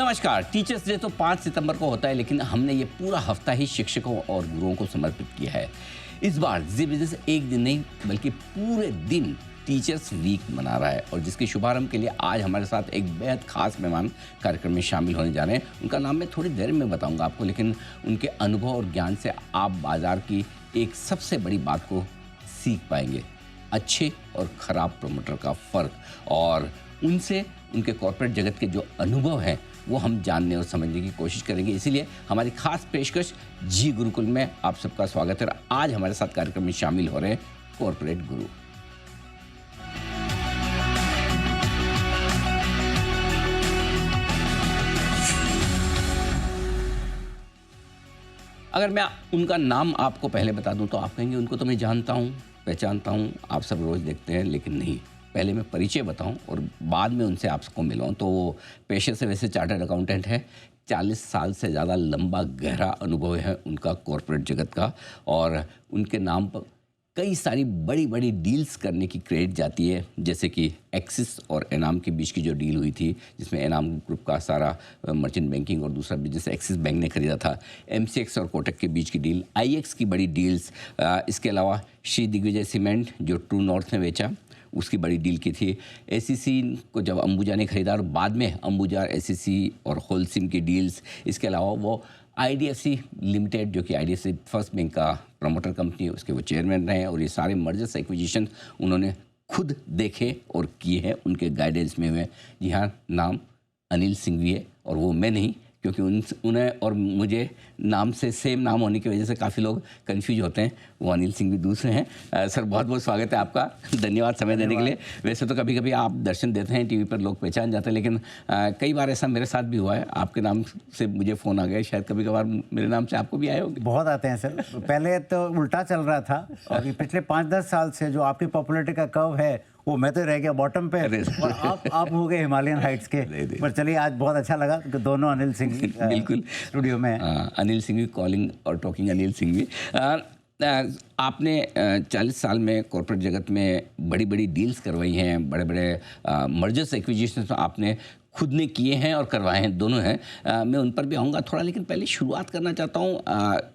नमस्कार। Teachers day तो 5 सितंबर को होता है, लेकिन हमने ये पूरा हफ्ता ही शिक्षकों और गुरुओं को समर्पित किया है। इस बार जी बिजनेस एक दिन नहीं बल्कि पूरे दिन टीचर्स वीक मना रहा है, और जिसके शुभारंभ के लिए आज हमारे साथ एक बेहद खास मेहमान कार्यक्रम में शामिल होने जा रहे हैं। उनका नाम मैं थोड़ी देर में बताऊंगा आपको, लेकिन उनके अनुभव और ज्ञान से आप बाजार की एक सबसे बड़ी बात को सीख पाएंगे, अच्छे और ख़राब प्रमोटर का फ़र्क, और उनसे उनके कॉर्पोरेट जगत के जो अनुभव हैं वो हम जानने और समझने की कोशिश करेंगे। इसीलिए हमारी खास पेशकश जी गुरुकुल में आप सबका स्वागत है। आज हमारे साथ कार्यक्रम में शामिल हो रहे हैं कॉर्पोरेट गुरु। अगर मैं उनका नाम आपको पहले बता दूं तो आप कहेंगे उनको तो मैं जानता हूं, पहचानता हूं, आप सब रोज़ देखते हैं, लेकिन नहीं। पहले मैं परिचय बताऊं और बाद में उनसे आपको मिलाऊं। तो वो पेशे से वैसे चार्टर्ड अकाउंटेंट है, 40 साल से ज़्यादा लंबा गहरा अनुभव है उनका कॉर्पोरेट जगत का, और उनके नाम पर कई सारी बड़ी बड़ी डील्स करने की क्रेडिट जाती है, जैसे कि एक्सिस और एनाम के बीच की जो डील हुई थी, जिसमें एनाम ग्रुप का सारा मर्चेंट बैंकिंग और दूसरा बिजनेस एक्सिस बैंक ने खरीदा था, एमसीएक्स और कोटक के बीच की डील, आईएक्स की बड़ी डील्स, इसके अलावा श्री दिग्विजय सीमेंट जो ट्रू नॉर्थ ने बेचा उसकी बड़ी डील की थी, एसीसी को जब अंबुजा ने खरीदा और बाद में अंबुजा एसीसी और होलसिम की डील्स, इसके अलावा वो आईडीएफसी लिमिटेड जो कि आईडीएफसी फर्स्ट बैंक का प्रमोटर कंपनी है उसके वो चेयरमैन रहे हैं, और ये सारे मर्जर्स एक्विजिशन उन्होंने खुद देखे और किए हैं, उनके गाइडेंस में हुए। जी हाँ, नाम अनिल सिंघवी है, और वो मैं नहीं, क्योंकि उन्हें और मुझे नाम से सेम नाम होने की वजह से काफ़ी लोग कंफ्यूज होते हैं। वो अनिल सिंघवी दूसरे हैं। सर बहुत बहुत स्वागत है आपका, धन्यवाद समय देने के लिए। वैसे तो कभी कभी आप दर्शन देते हैं टीवी पर, लोग पहचान जाते हैं, लेकिन कई बार ऐसा मेरे साथ भी हुआ है, आपके नाम से मुझे फ़ोन आ गया, शायद कभी कभार मेरे नाम से आपको भी आए होंगे। बहुत आते हैं सर। पहले तो उल्टा चल रहा था, और पिछले 5-10 साल से जो आपकी पॉपुलैरिटी का कर्व है वो मैं तो रह गया बॉटम पे, और आप हो गए हिमालयन हाइट्स के। पर चलिए, आज बहुत अच्छा लगा कि दोनों अनिल सिंघवी बिल्कुल स्टूडियो में। अनिल सिंघवी कॉलिंग और टॉकिंग अनिल सिंघवी। आपने 40 साल में कॉर्पोरेट जगत में बड़ी बड़ी डील्स करवाई हैं, बड़े बड़े मर्जर्स एक्विजिशंस आपने खुद ने किए हैं और करवाए हैं, दोनों हैं। मैं उन पर भी आऊँगा थोड़ा, लेकिन पहले शुरुआत करना चाहता हूँ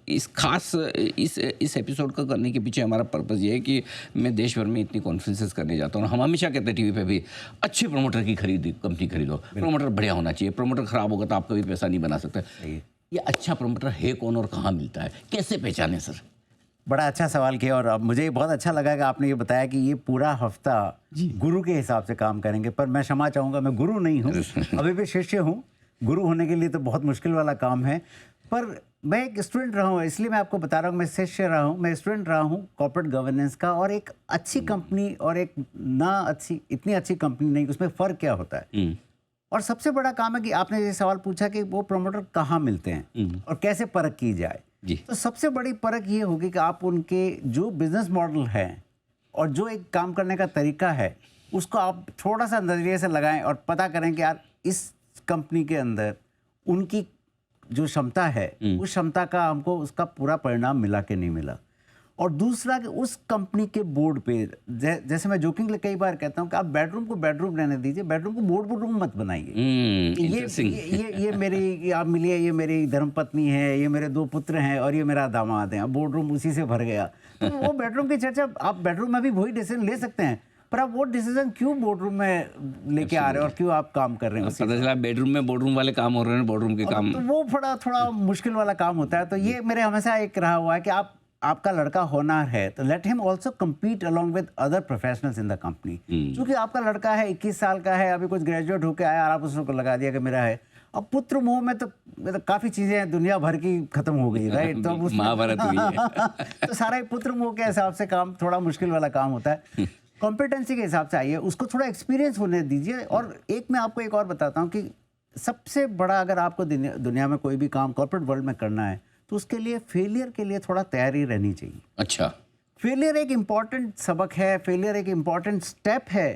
इस एपिसोड को करने के पीछे हमारा पर्पज़ ये है कि मैं देश भर में इतनी कॉन्फ्रेंसेस करने जाता हूँ। हम हमेशा कहते हैं टीवी पे भी, अच्छे प्रमोटर की कंपनी खरीदो, प्रमोटर बढ़िया होना चाहिए, प्रमोटर ख़राब होगा तो आप कभी पैसा नहीं बना सकते। ये अच्छा प्रमोटर है कौन और कहाँ मिलता है, कैसे पहचाने सर? बड़ा अच्छा सवाल किया, और मुझे बहुत अच्छा लगा कि आपने ये बताया कि ये पूरा हफ्ता गुरु के हिसाब से काम करेंगे। पर मैं क्षमा चाहूँगा, मैं गुरु नहीं हूँ, अभी भी शिष्य हूँ। गुरु होने के लिए तो बहुत मुश्किल वाला काम है, पर मैं एक स्टूडेंट रहा हूँ, इसलिए मैं आपको बता रहा हूँ। मैं शिष्य रहा हूँ, मैं स्टूडेंट रहा हूँ कॉर्पोरेट गवर्नेंस का, और एक अच्छी कंपनी और एक ना अच्छी, इतनी अच्छी कंपनी नहीं, उसमें फ़र्क क्या होता है। और सबसे बड़ा काम है कि आपने ये सवाल पूछा कि वो प्रमोटर कहाँ मिलते हैं और कैसे परख की जाए। तो सबसे बड़ी परख ये होगी कि आप उनके जो बिजनेस मॉडल है और जो एक काम करने का तरीका है उसको आप थोड़ा सा नज़रिए से लगाएं और पता करें कि यार इस कंपनी के अंदर उनकी जो क्षमता है उस क्षमता का हमको उसका पूरा परिणाम मिला कि नहीं मिला। और दूसरा कि उस कंपनी के बोर्ड पे, जैसे मैं जोकिंगली कई बार कहता हूँ कि आप बेडरूम को बेडरूम रहने दीजिए, बेडरूम को बोर्ड रूम मत बनाइए। ये मेरी आप मिलिए, ये मेरी धर्मपत्नी है, ये मेरे 2 पुत्र हैं और ये मेरा दामाद है, बोर्ड रूम उसी से भर गया। तो वो बेडरूम की चर्चा, आप बेडरूम में भी वही डिसीजन ले सकते हैं, पर आप वो डिसीजन क्यों बोर्डरूम में लेके आ रहे हैं और क्यों आप काम कर रहे हैं? पता चला बेडरूम में बोर्डरूम वाले काम हो रहे हैं, बोर्डरूम के काम, तो वो थोड़ा मुश्किल वाला काम होता है। तो ये मेरे हमेशा एक रहा हुआ है कि आपका लड़का होनहार है तो let him also compete along with other professionals in the company. क्योंकि आपका लड़का है, 21 साल का है, अभी कुछ ग्रेजुएट होकर आया और आप उसको लगा दिया कि मेरा है। अब पुत्र मोह में तो काफ़ी चीज़ें दुनिया भर की खत्म हो गई, राइट? तो महाभारत हुई है। तो सारा पुत्र मोह के हिसाब से काम थोड़ा मुश्किल वाला काम होता है। कॉम्पिटेंसी के हिसाब से आइए, उसको थोड़ा एक्सपीरियंस होने दीजिए। और एक मैं आपको एक और बताता हूँ कि सबसे बड़ा, अगर आपको दुनिया में कोई भी काम कॉर्पोरेट वर्ल्ड में करना है तो उसके लिए फेलियर के लिए थोड़ा तैयारी रहनी चाहिए। अच्छा, फेलियर एक इम्पॉर्टेंट सबक है, फेलियर एक इम्पॉर्टेंट स्टेप है,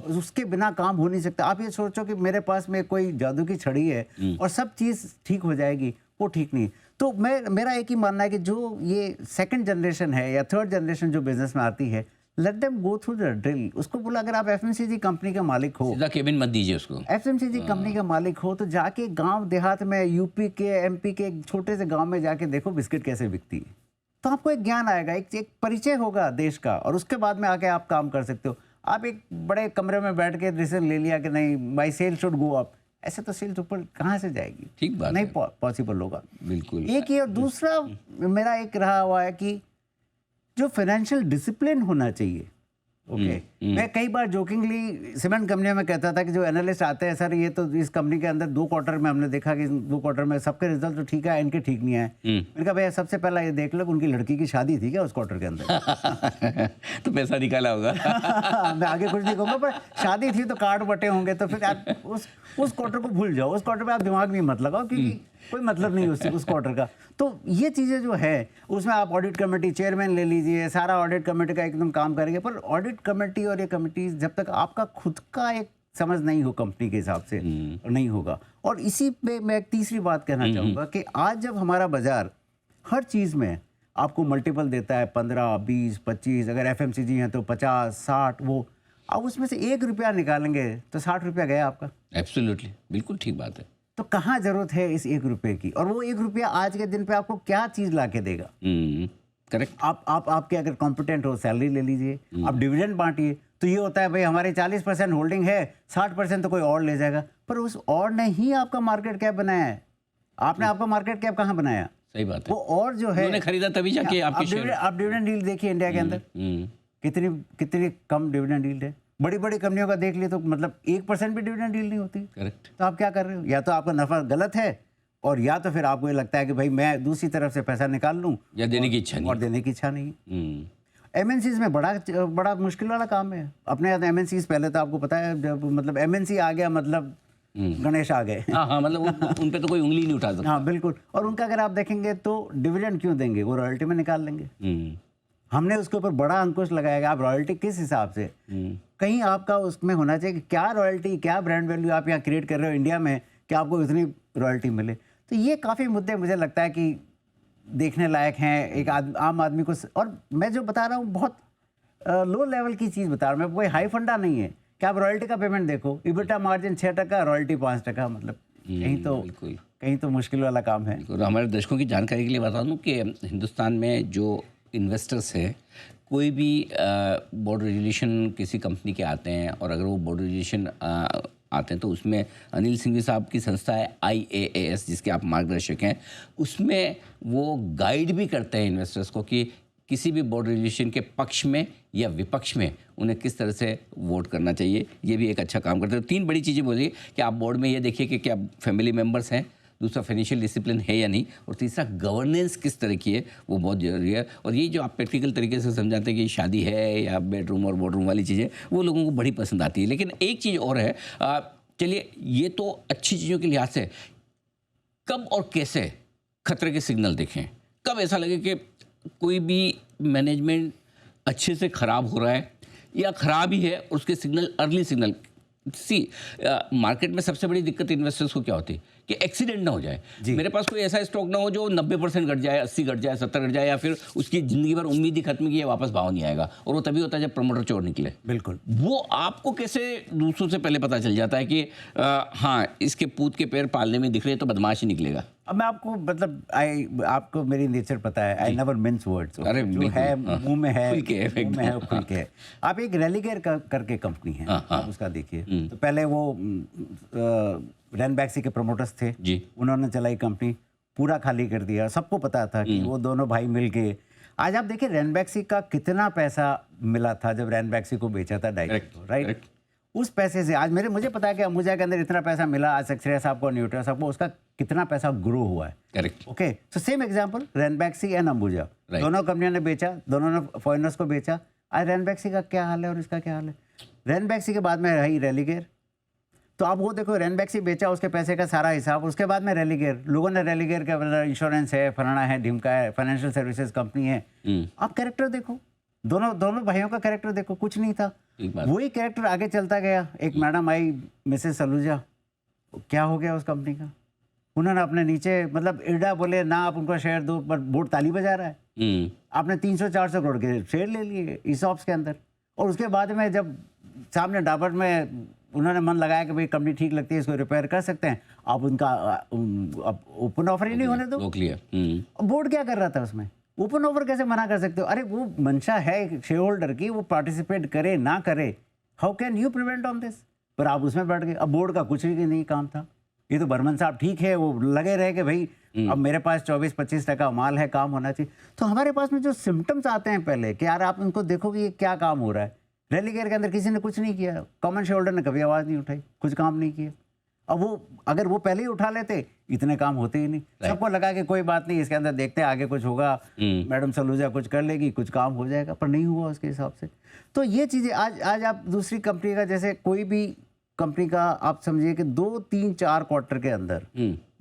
उसके बिना काम हो नहीं सकता। आप ये सोचो कि मेरे पास में कोई जादू की छड़ी है और सब चीज़ ठीक हो जाएगी, वो ठीक नहीं। तो मेरा एक ही मानना है कि जो ये सेकंड जनरेशन है या थर्ड जनरेशन जो बिजनेस में आती है, let them go through the drill. उसको बोला अगर आप एफएमसीजी कंपनी का मालिक हो, सीधा केबिन मत दीजिए उसको। एफएमसीजी कंपनी का मालिक हो, तो जाके गांव देहात में, यूपी के, एमपी के एक छोटे से गांव में जाके देखो बिस्किट कैसे बिकती है, तो आपको एक ज्ञान आएगा, एक परिचय होगा देश का, और उसके बाद में आके आप काम कर सकते हो। आप एक बड़े कमरे में बैठ के डिसीजन ले लिया कि नहीं माई सेल शुड गो अप, ऐसे तो सेल्स ऊपर कहाँ से जाएगी? ठीक बात नहीं है। पॉसिबल होगा। बिल्कुल। एक ये, और दूसरा मेरा एक रहा हुआ है कि जो फाइनेंशियल डिसिप्लिन होना चाहिए। ओके, मैं कई बार जोकिंगली सीमेंट कंपनियों में कहता था कि जो एनालिस्ट आते हैं, सर ये तो इस कंपनी के अंदर 2 क्वार्टर में हमने देखा कि 2 क्वार्टर में सबके रिजल्ट तो ठीक है, इनके ठीक नहीं आए। मैंने कहा भैया सबसे पहला ये देख लो कि उनकी लड़की की शादी थी क्या उस क्वार्टर के अंदर? तो पैसा निकाला होगा। मैं आगे कुछ नहीं कहूँगा, पर शादी थी तो कार्ड बटे होंगे, तो फिर आप उस क्वार्टर को भूल जाओ, उस क्वार्टर पे आप दिमाग नहीं मत लगाओ, क्योंकि कोई मतलब नहीं उस क्वार्टर का। तो ये चीज़ें जो है उसमें आप ऑडिट कमेटी चेयरमैन ले लीजिए, सारा ऑडिट कमेटी का एकदम काम करेंगे, पर ऑडिट कमेटी और ये कमेटी जब तक आपका खुद का एक समझ नहीं हो कंपनी के हिसाब से नहीं होगा। और इसी पे मैं एक तीसरी बात कहना चाहूँगा कि आज जब हमारा बाजार हर चीज़ में आपको मल्टीपल देता है 15, 20, 25, अगर एफएमसीजी हैं तो 50, 60, वो आप उसमें से 1 रुपया निकालेंगे तो 60 रुपया गया आपका। एब्सोल्युटली, बिल्कुल ठीक बात है। तो कहाँ जरूरत है इस 1 रुपये की? और वो 1 रुपया आज के दिन पे आपको क्या चीज़ ला के देगा? करेक्ट। आपके अगर कॉम्पिटेंट हो, सैलरी ले लीजिए, आप डिविडेंड बांटिए, तो ये होता है भाई हमारे 40% होल्डिंग है, 60% तो कोई और ले जाएगा, पर उस और ने ही आपका मार्केट कैप बनाया है। आपने आपका मार्केट कैप कहाँ बनाया? सही बात है। वो और जो है उन्होंने खरीदा तभी जाके आपकी शेयर। आप डिविडेंड डील देखिए इंडिया के अंदर कितनी कम डिविडेंड डील है। बड़ी बड़ी कंपनियों का देख लिए तो मतलब 1% भी डिविडेंड डील नहीं होती। करेक्ट। तो आप क्या कर रहे हो? या तो आपका नफा गलत है, और या तो फिर आपको ये लगता है कि भाई मैं दूसरी तरफ से पैसा निकाल लूं, या देने की इच्छा नहीं। और देने की इच्छा नहीं। एमएनसीज में बड़ा मुश्किल वाला काम है। अपने यहाँ एमएनसीज पहले तो आपको पता है, जब मतलब एमएनसी आ गया मतलब गणेश आ गए। हाँ, मतलब उन पे तो कोई उंगली नहीं उठा सकता। हाँ बिल्कुल। और उनका अगर आप देखेंगे तो डिविडेंड क्यों देंगे? वो रॉयल्टी में निकाल लेंगे। हमने उसके ऊपर बड़ा अंकुश लगाएगा, आप रॉयल्टी किस हिसाब से, कहीं आपका उसमें होना चाहिए कि क्या रॉयल्टी, क्या ब्रांड वैल्यू आप यहाँ क्रिएट कर रहे हो इंडिया में कि आपको इतनी रॉयल्टी मिले। तो ये काफ़ी मुद्दे मुझे लगता है कि देखने लायक हैं एक आम आदमी को। और मैं जो बता रहा हूँ बहुत लो लेवल की चीज़ बता रहा हूँ मैं, कोई हाई फंडा नहीं है कि आप रॉयल्टी का पेमेंट देखो, इबिटा मार्जिन 6%, रॉयल्टी 5%, मतलब कहीं तो मुश्किल वाला काम है। हमारे दर्शकों की जानकारी के लिए बता दूं कि हिंदुस्तान में जो इन्वेस्टर्स हैं, कोई भी बोर्ड रेजुलेशन किसी कंपनी के आते हैं, और अगर वो बोर्ड रेजुलेशन आते हैं तो उसमें अनिल सिंघवी साहब की संस्था है IAAS, जिसके आप मार्गदर्शक हैं, उसमें वो गाइड भी करते हैं इन्वेस्टर्स को कि किसी भी बोर्ड रेजुलेशन के पक्ष में या विपक्ष में उन्हें किस तरह से वोट करना चाहिए। ये भी एक अच्छा काम करते हैं। 3 बड़ी चीज़ें बोलिए कि आप बोर्ड में ये देखिए कि क्या फैमिली मेम्बर्स हैं, दूसरा फाइनेंशियल डिसिप्लिन है या नहीं, और तीसरा गवर्नेंस किस तरह की है, वो बहुत ज़रूरी है। और ये जो आप प्रैक्टिकल तरीके से समझाते हैं कि शादी है या बेडरूम और बोर्डरूम वाली चीज़ें, वो लोगों को बड़ी पसंद आती है। लेकिन एक चीज़ और है, चलिए ये तो अच्छी चीज़ों के लिहाज से, कब और कैसे खतरे के सिग्नल देखें, कब ऐसा लगे कि कोई भी मैनेजमेंट अच्छे से ख़राब हो रहा है या ख़राब ही है, उसके सिग्नल, अर्ली सिग्नल। मार्केट में सबसे बड़ी दिक्कत इन्वेस्टर्स को क्या होती है कि एक्सीडेंट ना हो जाए। मेरे पास कोई ऐसा स्टॉक ना हो जो 90% घट जाए, 80 घट जाए, 70 घट जाए, या फिर उसकी ज़िंदगी भर उम्मीद ही खत्म की है, वापस भाव नहीं आएगा, और वो तभी होता है जब प्रमोटर चोर निकले। बिल्कुल। वो आपको कैसे दूसरों से पहले पता चल जाता है कि हाँ, इसके पूत के पैर पालने में दिख रहे तो बदमाश ही निकलेगा? अब मैं आपको मतलब आपको मेरी नेचर पता है, आई नेवर मिन्स वर्ड्स। अरे जो है मुंह में है, खुल के है, खुल के है। आप एक रेलिगेयर करके कंपनी है, आप उसका देखिए। तो पहले वो रैनबैक्सी के प्रमोटर्स थे जी, उन्होंने चलाई कंपनी, पूरा खाली कर दिया। सबको पता था कि वो दोनों भाई मिलके, आज आप देखिए रैनबैक्सी का कितना पैसा मिला था जब रैनबैक्सी को बेचा था डाइट, राइट? उस पैसे से आज मुझे पता है कि अंबुजा के अंदर इतना पैसा मिला, आज सक्सेना साहब को, न्यूट्रा साहब को, उसका कितना पैसा ग्रो हुआ है। Correct. Okay, so same example, Ranbaxy and Ambuja, दोनों कंपनियों ने बेचा, दोनों ने फॉरेनर्स को बेचा। आज रैनबैक्सी का क्या हाल है और इसका क्या हाल है? रैनबैक्सी के बाद में रही रेलिगेयर। तो आप वो देखो, रैनबैक्सी बेचा, उसके पैसे का सारा हिसाब, उसके बाद में रेलिगेयर, लोगों ने रेलिगेयर का इंश्योरेंस है, फलाना है, ढिमका है, फाइनेंशियल सर्विसेज कंपनी है। आप कैरेक्टर देखो, दोनों भाइयों का कैरेक्टर देखो, कुछ नहीं था। वही कैरेक्टर आगे चलता गया। एक मैडम आई, मिसेस सलूजा, क्या हो गया उस कंपनी का? उन्होंने अपने नीचे मतलब इर्डा बोले ना, आप उनको शेयर दो, पर बोर्ड ताली बजा रहा है। आपने 300-400 करोड़ के शेयर ले लिए ईसॉप्स के अंदर। और उसके बाद में जब सामने डाबर में उन्होंने मन लगाया कि भाई कंपनी ठीक लगती है, इसको रिपेयर कर सकते हैं, आप उनका ओपन ऑफर ही नहीं होने दो। रोक लिया। बोर्ड क्या कर रहा था उसमें? ओपन ऑफर कैसे मना कर सकते हो? अरे वो मंशा है शेयर होल्डर की, वो पार्टिसिपेट करे ना करे, how can you prevent on this? पर आप उसमें बैठ गए। अब बोर्ड का कुछ भी नहीं काम था। ये तो बर्मन साहब ठीक है, वो लगे रहे कि भाई अब मेरे पास 24-25% माल है, काम होना चाहिए। तो हमारे पास में जो सिम्टम्स आते हैं पहले कि यार आप उनको देखो कि ये क्या काम हो रहा है। रेलिगेयर के अंदर किसी ने कुछ नहीं किया, कॉमन शेयर होल्डर ने कभी आवाज़ नहीं उठाई, कुछ काम नहीं किया। अब वो अगर वो पहले ही उठा लेते इतने काम होते ही नहीं। सबको लगा कि कोई बात नहीं, इसके अंदर देखते हैं आगे कुछ होगा, मैडम सलूजा कुछ कर लेगी, कुछ काम हो जाएगा, पर नहीं हुआ उसके हिसाब से। तो ये चीज़ें आज आप दूसरी कंपनी का, जैसे कोई भी कंपनी का आप समझिए कि 2, 3, 4 क्वार्टर के अंदर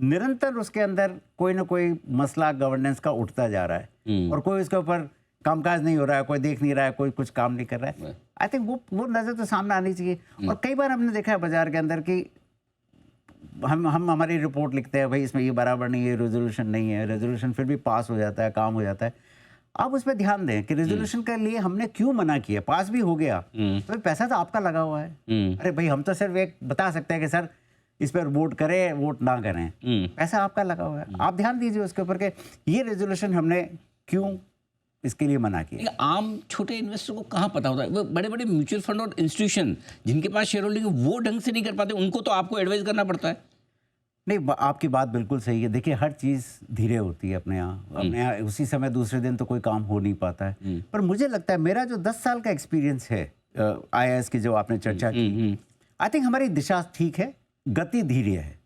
निरंतर उसके अंदर कोई ना कोई मसला गवर्नेंस का उठता जा रहा है और कोई उसके ऊपर कामकाज नहीं हो रहा है, कोई देख नहीं रहा है, कोई कुछ काम नहीं कर रहा है। आई थिंक वो नज़र तो सामने आनी चाहिए। और कई बार हमने देखा है बाजार के अंदर कि हम हमारी रिपोर्ट लिखते हैं, भाई इसमें ये बराबर नहीं है, रेजोल्यूशन नहीं है, रेजोल्यूशन फिर भी पास हो जाता है, काम हो जाता है। आप उस पर ध्यान दें कि रेजोल्यूशन के लिए हमने क्यों मना किया, पास भी हो गया तो पैसा तो आपका लगा हुआ है। अरे भाई हम तो सिर्फ एक बता सकते हैं कि सर इस पर वोट करें, वोट ना करें, पैसा आपका लगा हुआ है। आप ध्यान दीजिए उसके ऊपर कि ये रेजोल्यूशन हमने क्यों इसके लिए मना किया। आम छोटे इन्वेस्टर को कहाँ पता होता है? वो बड़े बड़े म्यूचुअल फंड और इंस्टीट्यूशन जिनके पास शेयर होल्डिंग वो ढंग से नहीं कर पाते, उनको तो आपको एडवाइस करना पड़ता है। नहीं, आपकी बात बिल्कुल सही है। देखिए हर चीज़ धीरे होती है अपने यहाँ उसी समय दूसरे दिन तो कोई काम हो नहीं पाता है। पर मुझे लगता है मेरा जो 10 साल का एक्सपीरियंस है IAS की जो आपने चर्चा की, आई थिंक हमारी दिशा ठीक है, गति धीरे है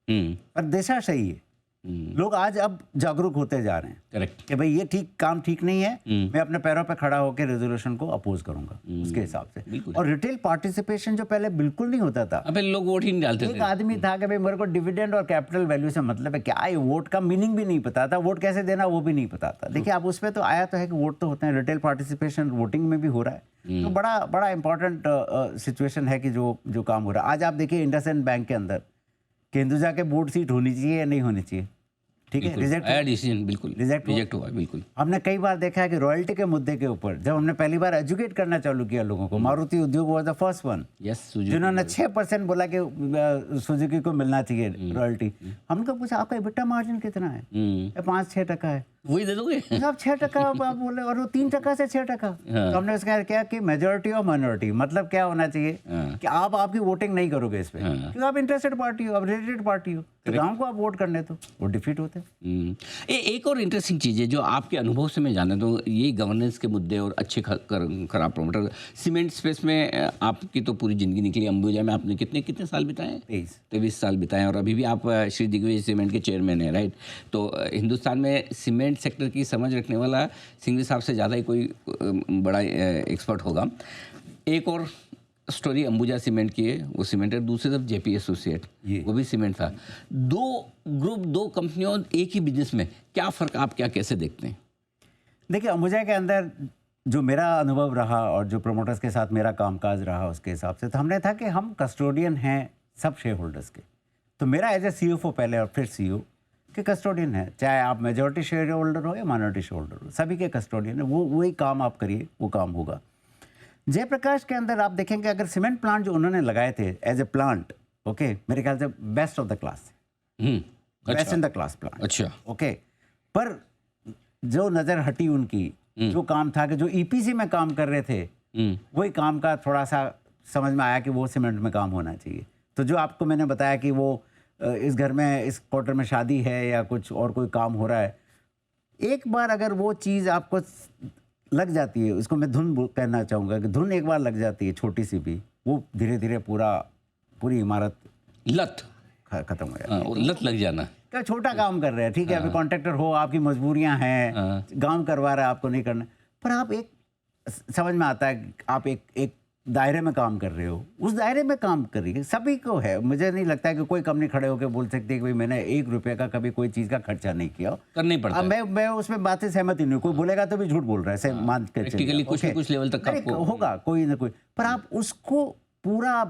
पर दिशा सही है। लोग आज अब जागरूक होते जा रहे हैं। करेक्ट कि भाई ये काम ठीक नहीं है, मैं अपने पैरों पे खड़ा होकर रेजोल्यूशन को अपोज करूंगा उसके हिसाब से। और रिटेल पार्टिसिपेशन जो पहले बिल्कुल नहीं होता था, पहले लोग वोट ही नहीं डालते थे। एक आदमी था कि भाई मेरे को डिविडेंड और कैपिटल वैल्यू से मतलब है क्या, ये वोट का मीनिंग भी नहीं पता था, वोट कैसे देना वो भी नहीं पता था। देखिए अब उसमें तो आया तो है कि वोट तो होते हैं, रिटेल पार्टिसिपेशन वोटिंग में भी हो रहा है। तो बड़ा इंपॉर्टेंट सिचुएशन है कि जो काम हो रहा है। आज आप देखिए इंडसइंड बैंक के अंदर कि हिंदुजा के बोर्ड सीट होनी चाहिए या नहीं होनी चाहिए, ठीक है, डिसीजन बिल्कुल रिजेक्ट हुआ। बिल्कुल हमने कई बार देखा है कि रॉयल्टी के मुद्दे के ऊपर जब हमने पहली बार एजुकेट करना चालू किया लोगों को, मारुति उद्योग वाज द फर्स्ट वन जिन्होंने 6% बोला कि सुजुकी को मिलना चाहिए रॉयल्टी। हमने पूछा आपका EBITDA मार्जिन कितना है? 5-6% है। वही दे दोगे आप 6% आप बोले, और वो 3% से 6%। तो हमने उसका क्या कि मेजोरिटी और माइनॉरिटी, मतलब क्या होना चाहिए कि आप आपकी वोटिंग नहीं करोगे इस पे क्योंकि आप इंटरेस्टेड पार्टी हो, आप रिलेटेड पार्टी हो, तो गाँव को आप वोट करने तो वो डिफीट होते। एक और इंटरेस्टिंग चीज़ है जो आपके अनुभव से मैं जाना, तो ये गवर्नेंस के मुद्दे और अच्छे खराब प्रमोटर। सीमेंट स्पेस में आपकी तो पूरी जिंदगी निकली, अंबुजा में आपने कितने साल बिताए? 23 साल बिताए, और अभी भी आप श्री दिग्विजय सीमेंट के चेयरमैन हैं, राइट? तो हिंदुस्तान में सीमेंट सेक्टर की समझ रखने वाला सिंघवी साहब से ज़्यादा ही कोई बड़ा एक्सपर्ट होगा। एक और स्टोरी अंबुजा सीमेंट की है, वो सीमेंट है। दूसरी तरफ JP एसोसिएट, वो भी सीमेंट था। दो कंपनियों एक ही बिजनेस में, क्या फ़र्क, आप क्या कैसे देखते हैं? देखिए अंबुजा के अंदर जो मेरा अनुभव रहा और जो प्रमोटर्स के साथ मेरा कामकाज रहा उसके हिसाब से, तो हमने था कि हम कस्टोडियन हैं सब शेयर होल्डर्स के। तो मेरा एज ए CFO पहले और फिर CEO के कस्टोडियन है, चाहे आप मेजॉरिटी शेयर होल्डर हो या माइनॉरिटी शेयर होल्डर हो, सभी के कस्टोडियन है। वही काम आप करिए, वो काम होगा। जयप्रकाश के अंदर आप देखेंगे अगर सीमेंट प्लांट जो उन्होंने लगाए थे एज ए प्लांट, ओके, मेरे ख्याल से best of the class, best in the class plant, अच्छा, ओके। पर जो नज़र हटी उनकी, जो काम था कि जो EPC में काम कर रहे थे, वही काम का थोड़ा सा समझ में आया कि वो सीमेंट में काम होना चाहिए। तो जो आपको मैंने बताया कि वो इस घर में इस क्वार्टर में शादी है या कुछ और कोई काम हो रहा है, एक बार अगर वो चीज़ आपको लग जाती है, उसको मैं धुन कहना चाहूँगा कि धुन एक बार लग जाती है छोटी सी भी, वो धीरे धीरे पूरी इमारत लत खत्म हो जाती है। लत लग जाना, क्या छोटा काम कर रहे हैं, ठीक है, अभी कॉन्ट्रैक्टर हो, आपकी मजबूरियां हैं, गांव करवा रहा है, आपको नहीं करना, पर आप एक समझ में आता है आप एक दायरे में काम कर रहे हो, उस दायरे में काम करिए। सभी को है, मुझे नहीं लगता है कि कोई कंपनी खड़े होकर बोल सकती है कि भाई मैंने 1 रुपये का कभी कोई चीज़ का खर्चा नहीं किया, करना ही पड़ता है। मैं उसमें बात से सहमत ही नहीं हूँ, कोई बोलेगा तो भी झूठ बोल रहा है, ऐसे मान के प्रैक्टिकली कुछ लेवल तक आपको होगा कोई ना कोई, पर आप उसको पूरा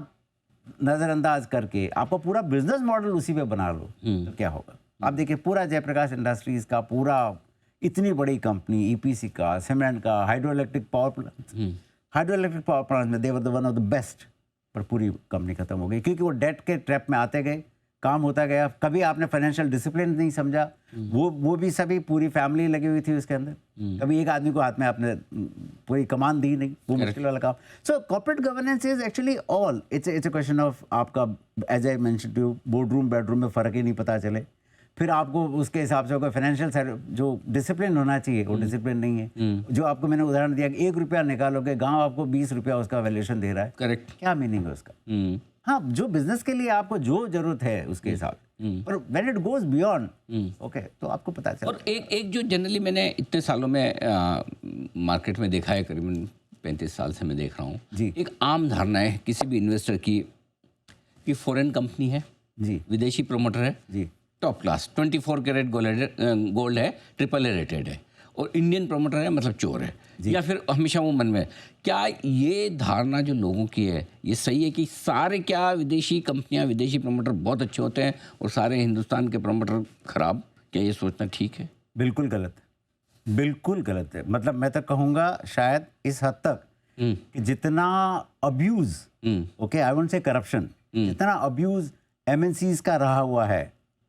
नज़रअंदाज करके आपका पूरा बिजनेस मॉडल उसी पे बना लो तो क्या होगा। आप देखिए पूरा जयप्रकाश इंडस्ट्रीज का पूरा इतनी बड़ी कंपनी, EPC का, सीमेंट का, hydro electric power plant, hydro electric power plant में they were the one of the best, पर पूरी कंपनी खत्म हो गई क्योंकि वो डेट के ट्रैप में आते गए, काम होता गया। कभी आपने फाइनेंशियल डिसिप्लिन नहीं समझा, वो भी सभी पूरी फैमिली लगी हुई थी उसके अंदर। कभी एक आदमी को हाथ में आपने पूरी कमान दी नहीं, वो मुश्किल वाला काम। So corporate governance is actually all it's a question of आपका, as I mention to, board room bedroom में फ़र्क ही नहीं पता चले। फिर आपको उसके हिसाब से होगा फाइनेंशियल जो डिसिप्लिन होना चाहिए वो डिसिप्लिन नहीं है। जो आपको मैंने उदाहरण दिया कि 1 रुपया निकालोगे, गांव आपको 20 रुपया उसका वैल्यूएशन दे रहा है। करेक्ट। क्या मीनिंग है उसका? हाँ, जो बिजनेस के लिए आपको जो जरूरत है उसके हिसाब से, पर when it goes beyond, okay, तो आपको पता चलता है। और एक जो जनरली मैंने इतने सालों में मार्केट में देखा है, करीबन 35 साल से मैं देख रहा हूँ जी। एक आम धारणा है किसी भी इन्वेस्टर की कि फॉरेन कंपनी है जी विदेशी प्रोमोटर है, जी टॉप क्लास 24 कैरेट गोल्ड है, AAA रेटेड है, और इंडियन प्रोमोटर है मतलब चोर है, या फिर हमेशा वो मन में। क्या ये धारणा जो लोगों की है ये सही है कि सारे क्या विदेशी कंपनियां, विदेशी प्रोमोटर बहुत अच्छे होते हैं और सारे हिंदुस्तान के प्रोमोटर खराब? क्या ये सोचना ठीक है? बिल्कुल गलत है, बिल्कुल गलत है। मतलब मैं तो कहूँगा शायद इस हद तक कि जितना abuse, okay, I won't say corruption, जितना अब्यूज MNCs का रहा हुआ है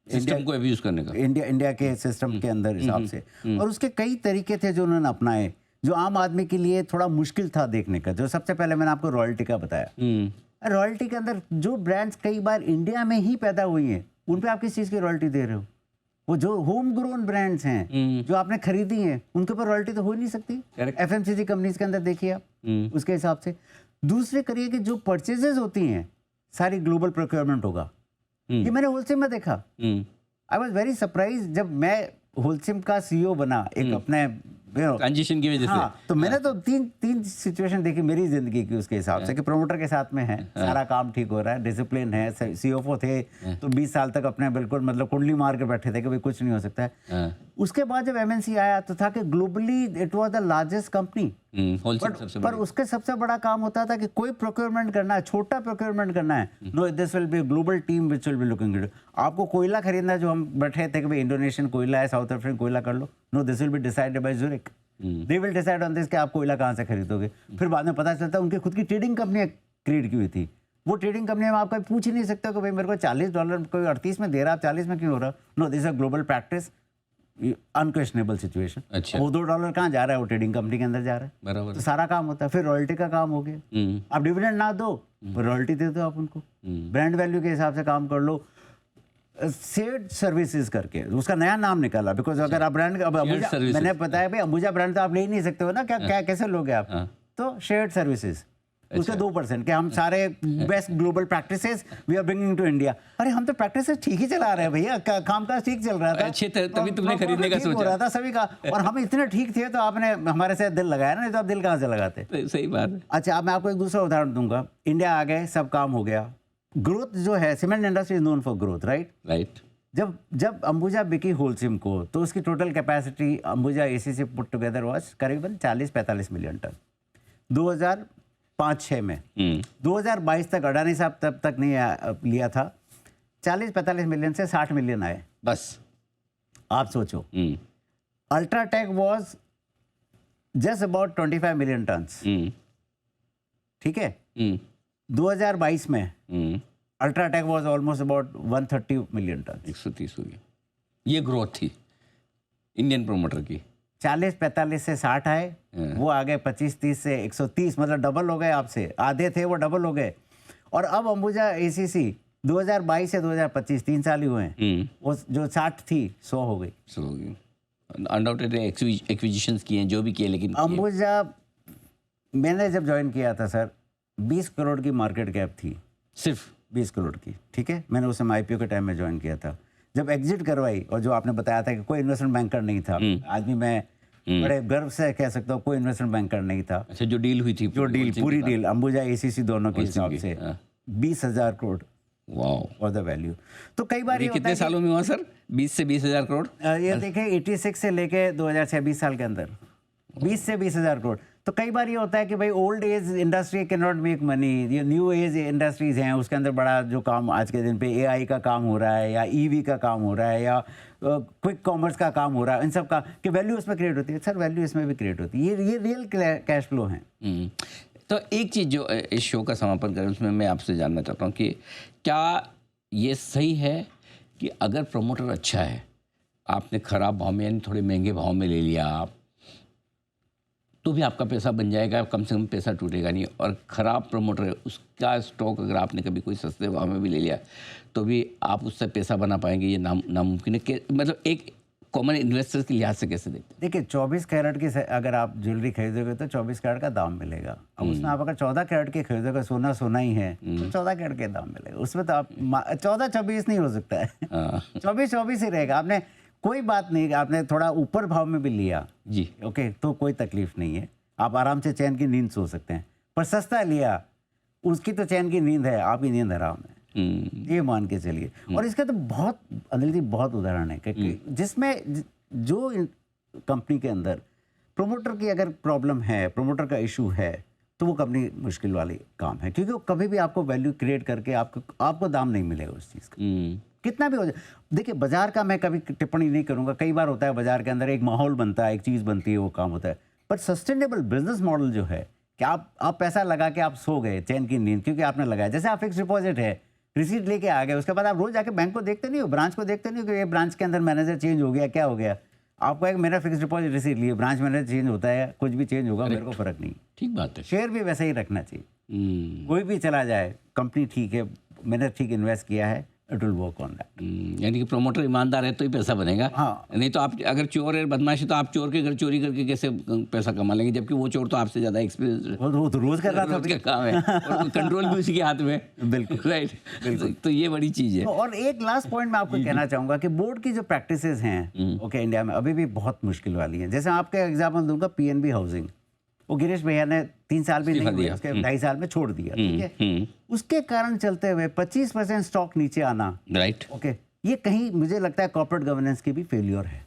सिस्टम को अब्यूज करने का, इंडिया के सिस्टम के अंदर हिसाब से, और उसके कई तरीके थे जो उन्होंने अपनाए, जो आम आदमी के लिए थोड़ा मुश्किल था देखने का। जो सबसे पहले मैंने आपको रॉयल्टी का बताया, रॉयल्टी के अंदर जो ब्रांड्स कई बार इंडिया में ही पैदा हुई हैं, उन पे आप किस चीज़ की रॉयल्टी दे रहे हो? वो जो होम ग्रोन ब्रांड्स हैं जो आपने खरीदी हैं, उनके ऊपर रॉयल्टी तो हो ही नहीं सकती। FMCG कंपनीज के अंदर देखिए आप उसके हिसाब से। दूसरे करिए कि जो परचेजेस होती हैं सारी ग्लोबल प्रोक्योरमेंट होगा। ये मैंने होलसेल में देखा। आई वॉज वेरी सरप्राइज जब मैं होलसेल का CEO बना एक अपने ट्रांजिशन की वजह से। हाँ, तो मैंने तो तीन सिचुएशन देखी मेरी जिंदगी की उसके हिसाब से कि प्रमोटर के साथ में है, सारा काम ठीक हो रहा है, डिसिप्लिन है, CFO थे तो 20 साल तक अपने बिल्कुल मतलब कुंडली मार के बैठे थे कि भाई कुछ नहीं हो सकता है। उसके बाद जब MNC आया तो था कि globally it was the largest company, पर उसके सबसे बड़ा काम होता था कि कोई प्रोक्योरमेंट करना है, छोटा प्रोक्योरमेंट करना है, no this will be global team which will be looking it. आपको कोयला खरीदना है, जो हम बैठे थे कि भाई इंडोनेशियन कोयला है, साउथ अफ्रीकन कोयला कर लो, no this will be decided by Zurich, they will decide on this कि आप कोयला कहाँ से खरीदोगे। फिर बाद में पता चलता है उनकी खुद की ट्रेडिंग कंपनियां क्रिएट की हुई थी। वो ट्रेडिंग कंपनी में आपका पूछ ही नहीं सकता कि भाई मेरे को $40 कोई 38 में दे रहा है, आप 40 में क्यों हो रहा? No, this a global practice, unquestionable situation. अच्छा। वो $2 कहाँ जा रहा है? वो ट्रेडिंग कंपनी के अंदर जा रहा है। बराबर। तो सारा काम होता है। फिर रॉयल्टी का काम हो गया, आप डिविडेंड ना दो, रॉयल्टी दे दो आप उनको, ब्रांड वैल्यू के हिसाब से काम कर लो। शेयर्ड सर्विसेज करके उसका नया नाम निकाला, बिकॉज अगर आप ब्रांड, मैंने बताया भाई अंबुजा ब्रांड तो आप ले ही नहीं सकते हो ना, क्या कैसे लोगे आप? तो शेयर्ड सर्विसेज उसके 2% के हम सारे best global practices we are bringing to India. अरे हम तो प्रैक्टिसेस ठीक ही चला रहे हैं भैया, कामकाज ठीक चल रहा था, अच्छे तभी तुमने खरीदने का सोचा, हो रहा था सभी का, और हम इतने ठीक थे तो आपने हमारे साथ दिल लगाया ना, नहीं तो आप दिल कहाँ से लगाते? सही बात है। अच्छा, अब मैं आपको एक दूसरा उदाहरण दूंगा। इंडिया आ गए, सब काम हो गया, ग्रोथ जो है, cement industry is known for growth, right. जब अंबुजा बिकी होलसेल को तो उसकी total capacity Ambuja ACC put together was करीबन 40-45 मिलियन टन 2005-06 में। 2022 तक अडानी साहब तब तक नहीं लिया था, 40-45 मिलियन से 60 मिलियन आए बस। आप सोचो, UltraTech was just about 25 million tons, ठीक है। 2022 में UltraTech was almost about 130 million ton, 130 हो गया। ये ग्रोथ थी इंडियन प्रोमोटर की। 40-45 से 60 आए, वो आ गए 25-30 से 130, मतलब डबल हो गए आपसे, आधे थे वो डबल हो गए। और अब अंबुजा ACC 2022 से 2025 3 साल ही हुए हैं, वो जो 60 थी 100 हो गई। 100 हो गई। अनडाउटेडली एक्विजिशंस किए हैं जो भी किए, लेकिन अंबुजा मैंने जब ज्वाइन किया था सर 20 करोड़ की मार्केट कैप थी, सिर्फ 20 करोड़ की, ठीक है। मैंने उस समय IPO के टाइम में ज्वाइन किया था। जब एग्जिट करवाई और जो आपने बताया था कि कोई इन्वेस्टमेंट बैंकर नहीं था, आज भी मैं बड़े गर्व से कह सकता हूँ कोई इन्वेस्टमेंट बैंकर नहीं था। अच्छा, जो डील हुई थी, जो डील, पूरी डील अंबुजा ACC दोनों के हिसाब से 20,000 crore, wow, for the value. तो कई बार ये कितने सालों में हुआ सर? 20 से 20,000 करोड़। ये देखें 86 से लेके 2006, 20 साल के अंदर 20 से 20,000 करोड़। तो कई बार ये होता है कि भाई old age industry can not make money, ये न्यू एज इंडस्ट्रीज हैं, उसके अंदर बड़ा जो काम आज के दिन पे AI का काम हो रहा है, या EV का काम हो रहा है, या क्विक कॉमर्स का काम हो रहा है, इन सब का कि वैल्यू उसमें क्रिएट होती है। सर वैल्यू इसमें भी क्रिएट होती है, ये रियल कैश फ्लो हैं। तो एक चीज़ जो इस शो का समापन करें उसमें मैं आपसे जानना चाहता हूँ कि क्या ये सही है कि अगर प्रमोटर अच्छा है, आपने ख़राब भाव में यानी थोड़े महंगे भाव में ले लिया आप, तो भी आपका पैसा बन जाएगा, कम से कम पैसा टूटेगा नहीं, और ख़राब प्रमोटर है उसका स्टॉक अगर आपने कभी कोई सस्ते भाव में भी ले लिया तो भी आप उससे पैसा बना पाएंगे, ये नामुमकिन है कि मतलब एक कॉमन इन्वेस्टर्स के लिहाज से कैसे देखते हैं? देखिए 24 कैरेट की अगर आप ज्वेलरी खरीदोगे तो 24 कैरेट का दाम मिलेगा। अब उसमें आप अगर 14 कैरेट के खरीदोगे, सोना सोना ही है तो 14 कैरेट के दाम मिलेगा। उसमें तो आप 14-24 नहीं हो सकता है 24-24 ही रहेगा। आपने कोई बात नहीं, आपने थोड़ा ऊपर भाव में भी लिया जी, ओके, तो कोई तकलीफ नहीं है, आप आराम से चैन की नींद सो सकते हैं। पर सस्ता लिया, उसकी तो चैन की नींद है, आपकी नींद हराम है, ये मान के चलिए। और इसका तो बहुत अनिल जी बहुत उदाहरण है कि जिसमें जो कंपनी के अंदर प्रोमोटर की अगर प्रॉब्लम है, प्रोमोटर का इशू है, तो वो कंपनी मुश्किल वाली काम है, क्योंकि वो कभी भी आपको वैल्यू क्रिएट करके आपको दाम नहीं मिलेगा उस चीज़ का, कितना भी हो जाए। देखिए बाजार का मैं कभी टिप्पणी नहीं करूंगा, कई बार होता है बाजार के अंदर एक माहौल बनता है, एक चीज़ बनती है, वो काम होता है। पर सस्टेनेबल बिजनेस मॉडल जो है कि आप पैसा लगा के आप सो गए चैन की नींद, क्योंकि आपने लगाया। जैसे आप फिक्स डिपॉजिट है, रिसीट लेके आ गए, उसके बाद आप रोज जाके बैंक को देखते नहीं हो, ब्रांच को देखते नहीं हो कि ये ब्रांच के अंदर मैनेजर चेंज हो गया, क्या हो गया। आपको एक मेरा फिक्स डिपॉजिट रिसीट लिए, ब्रांच मैनेजर चेंज होता है, कुछ भी चेंज होगा, मेरे को फर्क नहीं। ठीक बात है। शेयर भी वैसे ही रखना चाहिए, कोई भी चला जाए, कंपनी ठीक है, मैंने ठीक इन्वेस्ट किया है, it will work on that. यानी कि प्रमोटर ईमानदार है तो ही पैसा बनेगा। हाँ। नहीं तो आप अगर चोर है, बदमाश है, तो आप चोर के घर चोरी करके कैसे पैसा कमा लेंगे, जबकि वो चोर तो आपसे ज़्यादा एक्सपीरियंस वो तो रोज कर रहा था, रोज का काम है और कंट्रोल भी उसी के हाथ में। बिल्कुल राइट, तो ये बड़ी चीज़ है। और एक लास्ट पॉइंट मैं आपको कहना चाहूंगा कि बोर्ड की जो प्रैक्टिसेस हैं ओके इंडिया में अभी भी बहुत मुश्किल वाली हैं। जैसे आपके एग्जाम्पल दूंगा, पीएनबी हाउसिंग, वो गिरीश भैया ने 3 साल भी नहीं हुए, उसके 2.5 साल में छोड़ दिया, ठीक है। उसके कारण चलते हुए 25% स्टॉक नीचे आना, राइट, ओके, ये कहीं मुझे लगता है कॉर्पोरेट गवर्नेंस की भी फेल्योर है।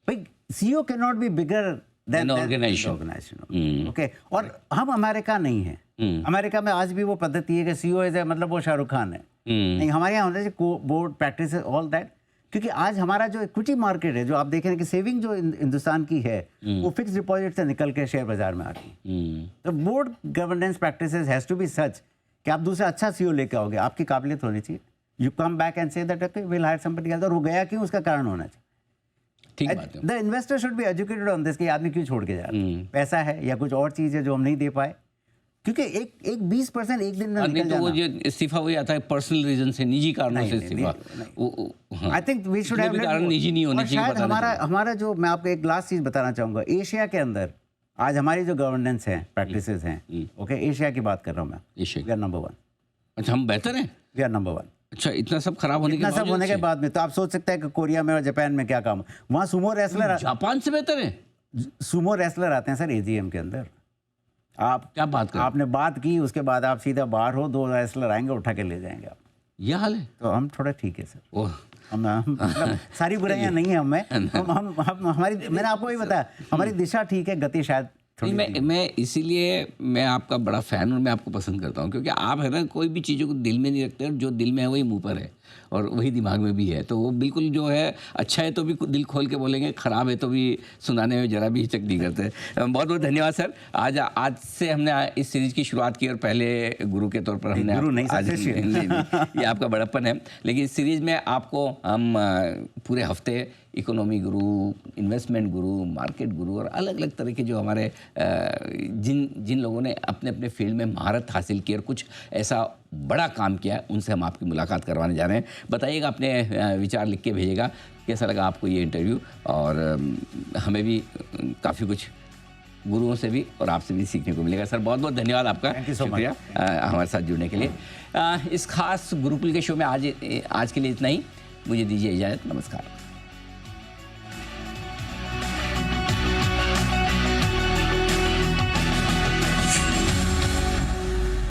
भाई CEO can not be bigger than organisation, okay. और हम अमेरिका नहीं है, अमेरिका में आज भी वो पद्धति है कि सीईओ इज मतलब वो शाहरुख खान है, नहीं। हमारे यहाँ होता है बोर्ड प्रैक्टिस ऑल दैट, क्योंकि आज हमारा जो इक्विटी मार्केट है, जो आप देख रहे हैं कि सेविंग जो हिंदुस्तान की है, वो फिक्स डिपॉजिट से निकल के शेयर बाजार में आती है। तो board governance practices has to be such कि आप दूसरा अच्छा सीईओ लेके आओगे, आपकी काबिलियत होनी चाहिए, you come back and say that okay will hire somebody else, और वो गया क्यों, उसका कारण होना चाहिए। ठीक बात है। The investor should be educated on this कि आदमी क्यों छोड़ के जा रहा है, पैसा है या कुछ और चीज़ है जो हम नहीं दे पाए, क्योंकि एक 20% एक दिन में निकल तो वो जो इस्तीफा वही आता है पर्सनल रीजन से, निजी कारणों से इस्तीफा। I think we should have कारण निजी नहीं होने चाहिए। शायद हमारा जो, मैं आपको एक लास्ट चीज बताना चाहूंगा, एशिया के अंदर आज हमारी जो गवर्नेंस है, प्रैक्टिसेस हैं, ओके, एशिया की बात कर रहा हूँ मैं, एशिया वी आर नंबर 1। अच्छा, हम बेहतर हैं, वी आर नंबर 1। अच्छा, इतना सब खराब होने के इतना सब होने के बाद में तो आप सोच सकते हैं कि कोरिया में और जापान में क्या काम, वहाँ सुमो रेसलर, जापान से बेहतर है, सुमो रेसलर आते हैं सर एजीएम के अंदर। आप क्या बात कर, आपने बात की, उसके बाद आप सीधा बाहर हो, 2 रेसलर आएंगे उठा के ले जाएंगे आप, ये हाल है। तो हम थोड़ा ठीक है सर, ओह, हम मतलब सारी बुराइयां नहीं है हमें, हम हमारी, मैंने आपको ही बताया, हमारी दिशा ठीक है, गति शायद थोड़ी। मैं इसीलिए मैं आपका बड़ा फ़ैन हूँ, मैं आपको पसंद करता हूँ, क्योंकि आप है ना कोई भी चीज़ों को दिल में नहीं रखते, और जो दिल में है वही मुंह पर है और वही दिमाग में भी है, तो वो बिल्कुल जो है अच्छा है तो भी दिल खोल के बोलेंगे, ख़राब है तो भी सुनाने में ज़रा भी हिचक नहीं करते। बहुत बहुत धन्यवाद सर। आज से हमने इस सीरीज़ की शुरुआत की, और पहले गुरु के तौर पर हमने ये आपका बड़प्पन है, लेकिन इस सीरीज़ में आपको हम पूरे हफ्ते इकोनॉमी गुरु, इन्वेस्टमेंट गुरु, मार्केट गुरु और अलग अलग तरह के जो हमारे जिन लोगों ने अपने अपने फील्ड में महारत हासिल की और कुछ ऐसा बड़ा काम किया है, उनसे हम आपकी मुलाकात करवाने जा रहे हैं। बताइएगा, अपने विचार लिख के भेजिएगा, कैसा लगा आपको ये इंटरव्यू, और हमें भी काफ़ी कुछ गुरुओं से भी और आपसे भी सीखने को मिलेगा। सर बहुत बहुत धन्यवाद आपका, शुक्रिया हमारे साथ जुड़ने के लिए। इस खास गुरुकुल के शो में आज के लिए इतना ही, मुझे दीजिए इजाज़त, नमस्कार।